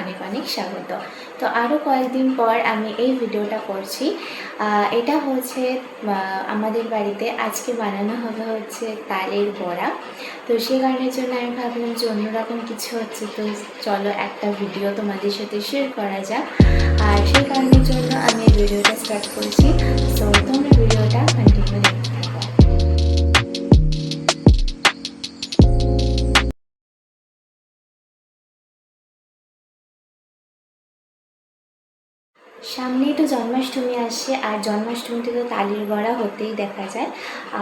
অনেক অনেক স্বাগত। তো আরও কয়েকদিন পর আমি এই ভিডিওটা করছি। এটা হচ্ছে আমাদের বাড়িতে আজকে বানানো হবে হচ্ছে তালের বড়া। তো সেই কারণের জন্য আমি ভাবলাম যে অন্যরকম কিছু হচ্ছে, তো চলো একটা ভিডিও তোমাদের সাথে শেয়ার করা যাক। আর সেই কারণের জন্য আমি এই ভিডিওটা স্টার্ট করছি। তো তোমরা ভিডিওটা কন্টিনিউ দেখতে থাকো। সামনেই তো জন্মাষ্টমী আসছে, আর জন্মাষ্টমীতে তো তালের বড়া হতেই দেখা যায়।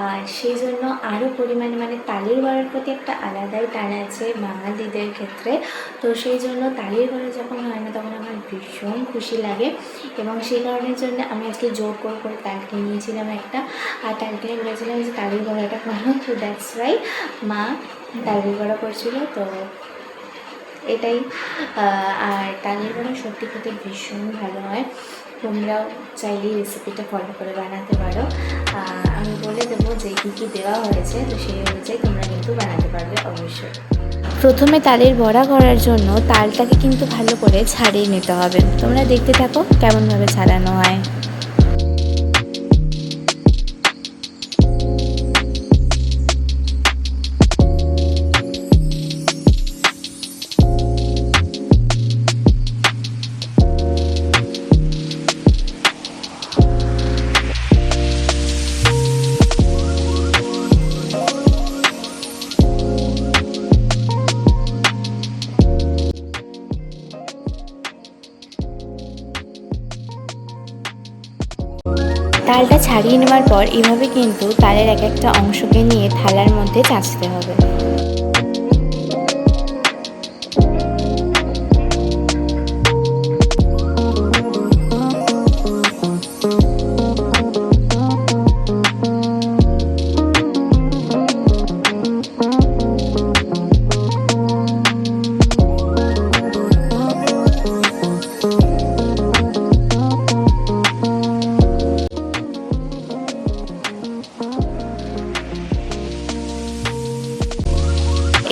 আর সেই জন্য আরও পরিমাণে তালের বড়ার প্রতি একটা আলাদাই টান আছে বাঙালিদের ক্ষেত্রে। তো সেই জন্য তালের বড়া যখন হয় না তখন আমার ভীষণ খুশি লাগে, এবং সেই কারণের জন্য আমি আজকে জোর করে তাল কিনে নিয়েছিলাম একটা। আর তাল কিনে বলেছিলাম যে তালের বড়াটা করো, তো দ্যাটস ওয়াই মা তালের বড়া করছিল। তো এটাই। আর তালের বড়া সত্যি খেতে ভীষণ ভালো হয়, তোমরাও চাইলেই রেসিপিটা ফলো করে বানাতে পারো। আমি বলে দেবো যে কী কী দেওয়া হয়েছে, তো সেই অনুযায়ী তোমরা কিন্তু বানাতে পারবে অবশ্যই। প্রথমে তালের বড়া করার জন্য তালটাকে কিন্তু ভালো করে ছাড়িয়ে নিতে হবে। তোমরা দেখতে থাকো কেমনভাবে ছাড়ানো হয়। তালটা ছাড়িয়ে নেওয়ার পর এভাবে কিন্তু তালের এক একটা অংশকে নিয়ে থালার মধ্যে চাঁচতে হবে।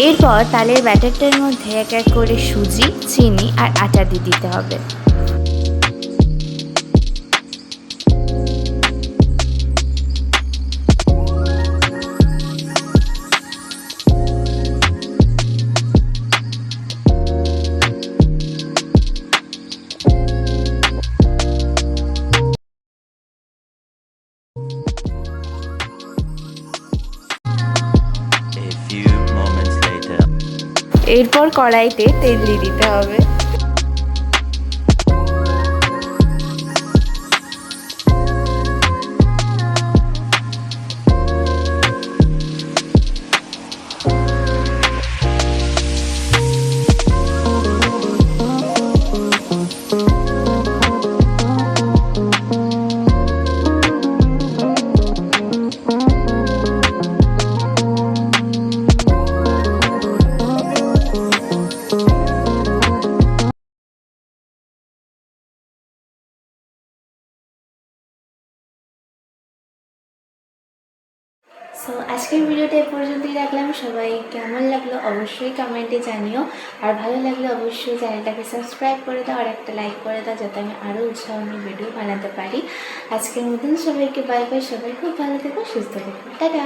এরপর তালের ব্যাটারটার মধ্যে এক এক করে সুজি, চিনি আর আটা দিয়ে দিতে হবে। এরপর কড়াইতে তেল দিয়ে দিতে হবে। সো আজকের ভিডিওটা এ পর্যন্তই রাখলাম। সবাই কেমন লাগলো অবশ্যই কমেন্টে জানিও, আর ভালো লাগলে অবশ্যই চ্যানেলটাকে সাবস্ক্রাইব করে দাও আর একটা লাইক করে দাও, যাতে আমি আরও উৎসাহ নিয়ে ভিডিও বানাতে পারি। আজকের মতন সবাইকে বাই বাই। সবাই খুব ভালো থেকো, সুস্থ থেকো, টাটা।